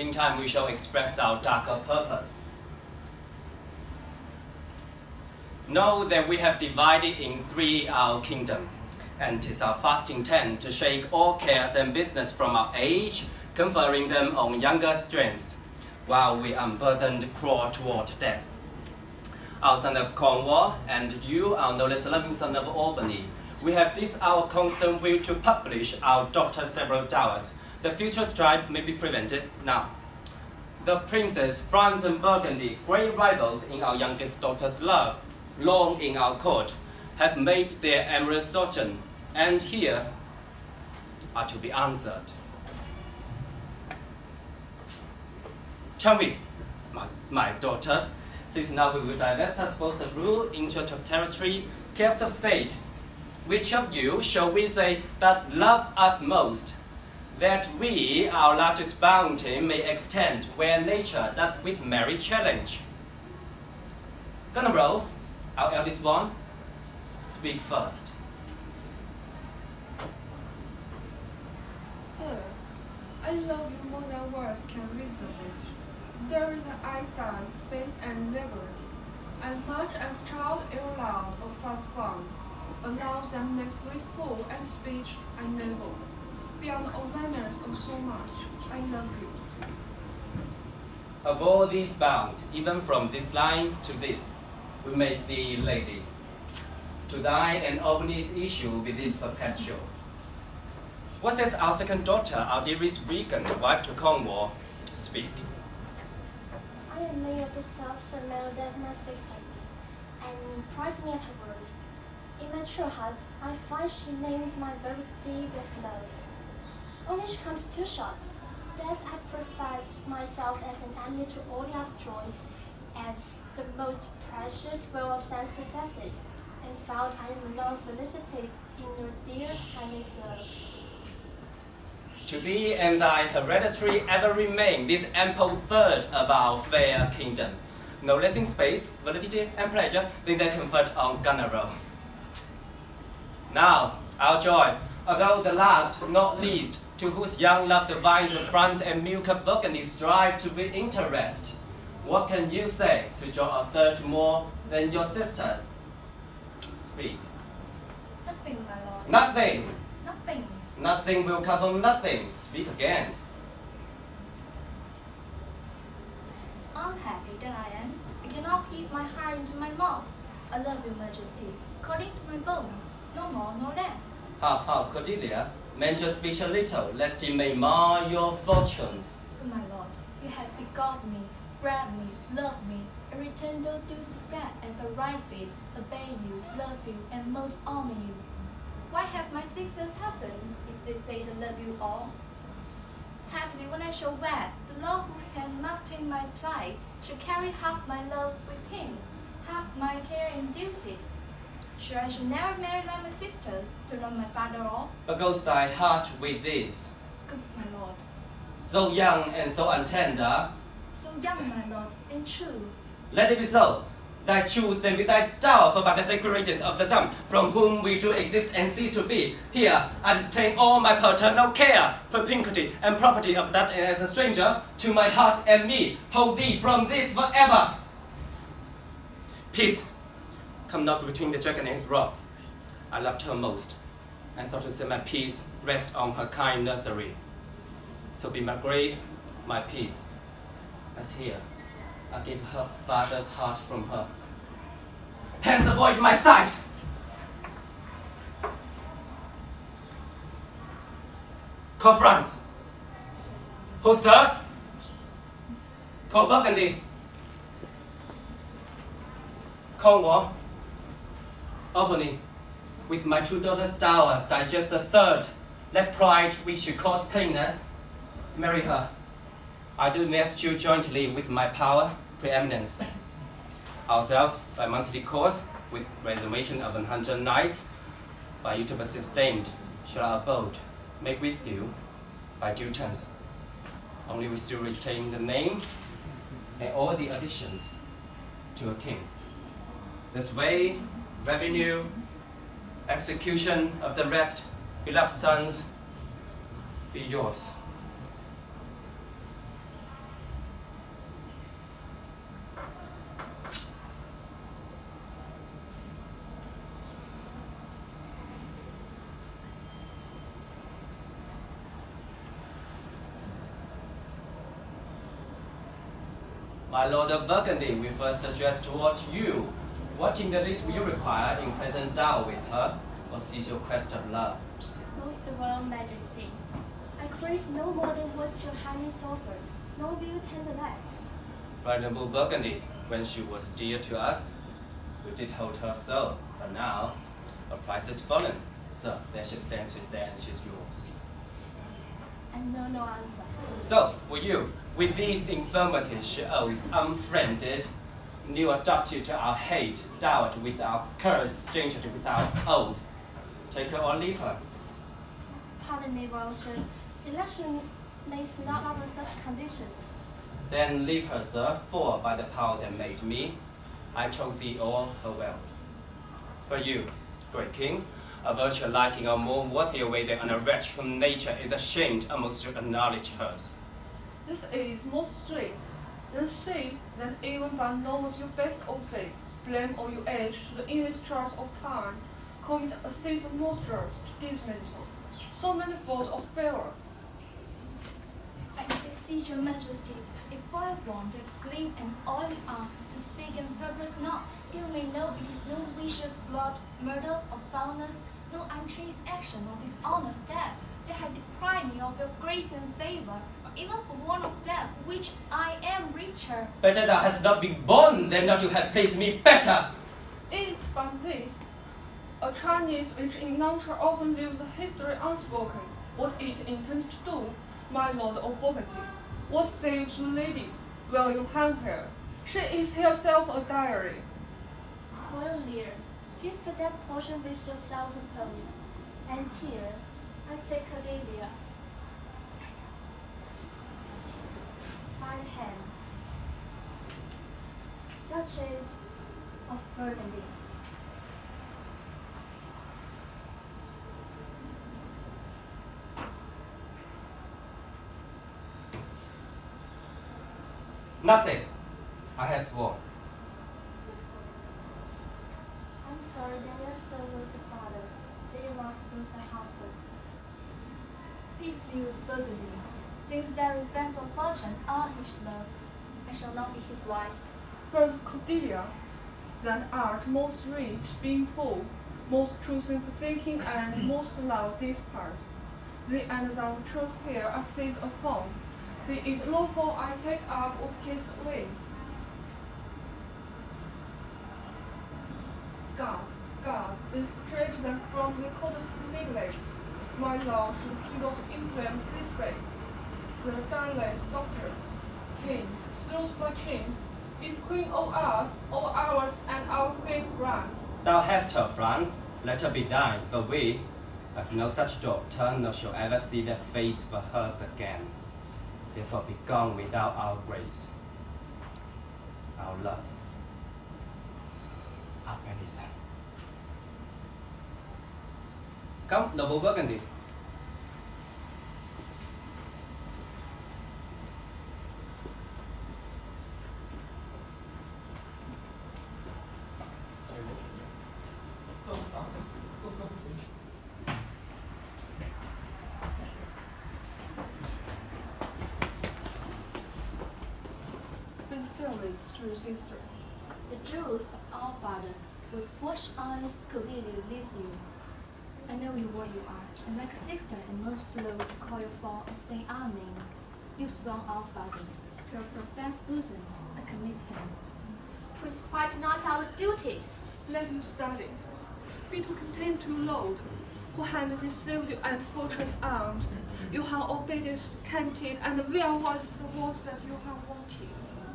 Meantime, we shall express our darker purpose. Know that we have divided in three our kingdom, and 'tis our fast intent to shake all cares and business from our age, conferring them on younger strengths, while we unburdened crawl toward death. Our son of Cornwall, and you, our no less loving son of Albany, we have this our constant will to publish our doctor's several dowers. The future strife may be prevented now. The princes, France and Burgundy, great rivals in our youngest daughter's love, long in our court, have made their amorous sojourn, and here are to be answered. Tell me, my daughters, since now we will divest us both the rule, interest of territory, cares of state, which of you shall we say doth love us most, that we our largest bounty may extend where nature doth with merry challenge? General, our eldest one, speak first. Sir, I love you more than words can reason it. There is an eyesight, space, and liberty, as much as child ill love or fast fun, allows and makes graceful and speech and noble. Beyond all manners of so much, I love you. Of all these bounds, even from this line to this, we make thee lady. To thy and Albany's issue with this perpetual. What says our second daughter, our dearest Regan, wife to Cornwall? Speak. I am made of the soft and mellow as my sisters, and prize me at her worth. In my true heart, I find she names my very deep of love. Only she comes too short, that I profess myself as an enemy to all the other joys, as the most precious well of sense possesses, and found I am alone felicitate in your dear Highness love. To thee and thy hereditary ever remain this ample third of our fair kingdom, no less in space, validity, and pleasure than they conferred on Gunnerow. Now, our joy, although the last, not least, to whose young love the vines of France and milk of Burgundy strive to be interest. What can you say to draw a third more than your sisters? Speak. Nothing, my lord. Nothing. Nothing. Nothing will cover nothing. Speak again. Unhappy that I am, I cannot keep my heart into my mouth. I love your majesty, according to my bone, no more nor less. How, Cordelia? Mention speech a little, lest it may mar your fortunes. My lord, you have begot me, bred me, loved me, and return those dues back as a right fit, obey you, love you, and most honor you. Why have my sisters husbands, if they say they love you all? Happily when I shall wed, the Lord whose hand mastered my plight shall carry half my love with him, half my care and duty. Sure I shall never marry like my sisters to run my father off. But goes thy heart with this? Good my lord, So young and so untender, so young my lord, and true. let it be so. Thy truth and be thy dower, for by the sacred radiance of the sun, from whom we do exist and cease to be. Here I display all my paternal care, propinquity and property of that, and as a stranger to my heart and me, hold thee from this forever. Peace, come not between the dragon and his wrath. I loved her most, and thought to set my peace rest on her kind nursery. So be my grave, my peace, as here I give her father's heart from her. Hence avoid my sight! Call France. Who stirs? Call Burgundy. Cornwall. Albany. With my two daughters' dower, digest the third. Let pride, which should cause plainness, marry her. I do nest you jointly with my power, preeminence. Ourselves, by monthly course, with reservation of 100 nights, by you to be sustained, shall our abode make with you by due terms. Only we still retain the name and all the additions to a king. This way, revenue, execution of the rest, beloved sons, be yours. My Lord of Burgundy, we first address toward you. What in the least will you require in present dower with her, or cease your quest of love? Most Royal Majesty, I crave no more than what your Highness offered, no will tender less. Venerable Burgundy, when she was dear to us, we did hold her so, but now her price has fallen. So there she stands with there and she's yours. And no answer. So, will you, with these infirmities she owes, unfriended, new adopted to our hate, dowered with our curse, exchanged with our oath, take her or leave her? Pardon me, Royal Sir. Election lays not under such conditions. Then leave her, sir, for by the power that made me, I told thee all her wealth. For you, great king, a virtue liking a more worthier way than a wretch whom nature is ashamed almost to acknowledge hers. This is most strict. Then she, that even but knows your best object, blame all your age to the English trust of time, commit a season monstrous to dismantle. So many faults of failure. I beseech your majesty, if I want a glib and oily arm to speak in purpose not, you may know it is no vicious blood, murder, or foulness, no unchaste action or dishonest death that had deprived me of your grace and favor, or even for want of death, which I am richer. Better thou hast not been born than not to have pleased me better. It is but this. A Chinese which in nature often leaves the history unspoken. What it intended to do, my lord of Burgundy. What say you to the lady? Will you hang her? She is herself a diary. Royal Lear, give her that portion which yourself imposed. And here, I take Cordelia. By the hand. Duchess of Burgundy. Nothing. I have sworn. I'm sorry that you have so lost a father, that you must lose a husband. Peace be with Burgundy. Since there is best of fortune, all his love, I shall not be his wife. First Cordelia, that art most rich, being poor, most choosing forsaking, and most love dispersed. The ends of truth here are seized upon. Be it lawful I take up or cast away. God, will stretch them from the coldest neglect. My love should not inflame respect. The tireless doctor, king, through my chains, is queen of us, all ours, and our fair France. Thou hast her, France. Let her be thine, for we have no such daughter, nor shall ever see the face of hers again. Therefore be gone without our grace, our love, our benison. Come, noble Burgundy. Bid farewells to your sister. The jewels of our father, with watch eyes Cordelia leaves you. I know you what you are, and like a sister and most slow to call your fall as they are named. You wrong our father. Your professed bosoms, I commit him. Prescribe not our duties. Let you study. Be to content to Lord, who had received you at fortress arms. You have obeyed scanted, and where was the words that you have wanted?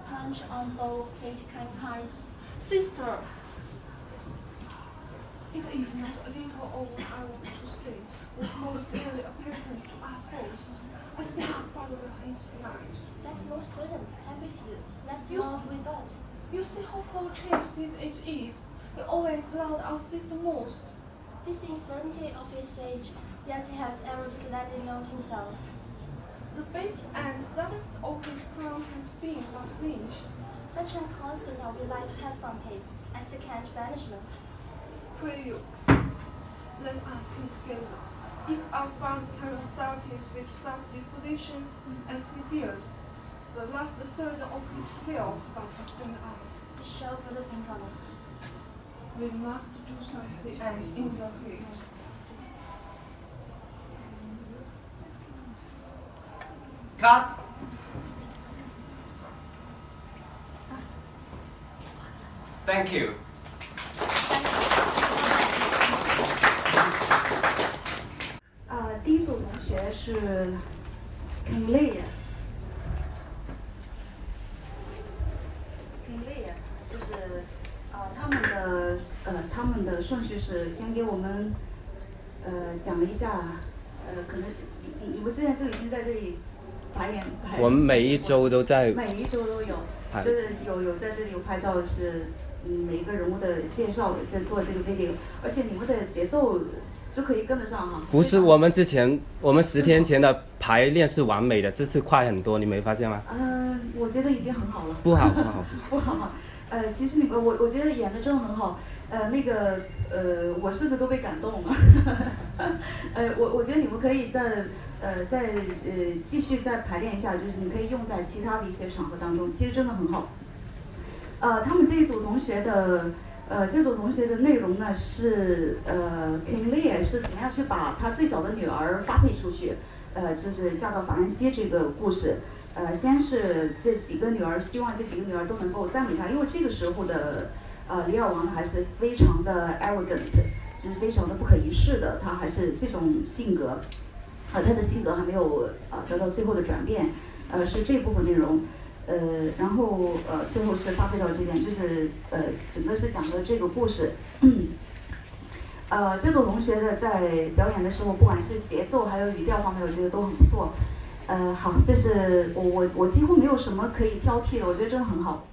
Plunge on both plate kind heights. Sister, it is not a little of what I want to say, with most dearly a preference to us both. I think my father will be inspired. That's most certain. I'm with you. Let's You move with us. You see how full changed his age is. He always loved our sister most. This infirmity of his age, yet he hath ever slightly known himself. The best and saddest of his time has been but rich. Such a constant I would like to have from him, as the can't banishment. Pray you, let us be together. If our father can assault with such dispositions as he bears, the last third of his skill by trusting us. Show for the think on it. We must do something and in the heat. Cut. Thank you. 第一组同学是 Lear， 就是他们的顺序是先给我们讲了一下，可能你们之前就已经在这里排演，我们每一周都在，每一周都有，就是有在这里有拍照，是每一个人物的介绍，在做这个 video， 而且你们的节奏就可以跟得上哈。不是我们10天前的排练是完美的，这次快很多，你没发现吗？我觉得已经很好了。不好。不好。其实我觉得演的真的很好。我甚至都被感动了。我觉得你们可以再继续再排练一下，就是你可以用在其他的一些场合当中，其实真的很好。他们这一组同学的内容呢是King Lear 是怎么样去把他最小的女儿发配出去，就是嫁到法兰西这个故事。先是这几个女儿，希望这几个女儿都能够赞美他，因为这个时候的里尔王呢还是非常的 arrogant， 就是非常的不可一世的，他还是这种性格，他的性格还没有得到最后的转变，是这部分内容。然后最后是发配到这边，就是整个是讲的这个故事。这组同学的在表演的时候，不管是节奏还有语调方面，我觉得都很不错。好，这是我几乎没有什么可以挑剔的，我觉得真的很好。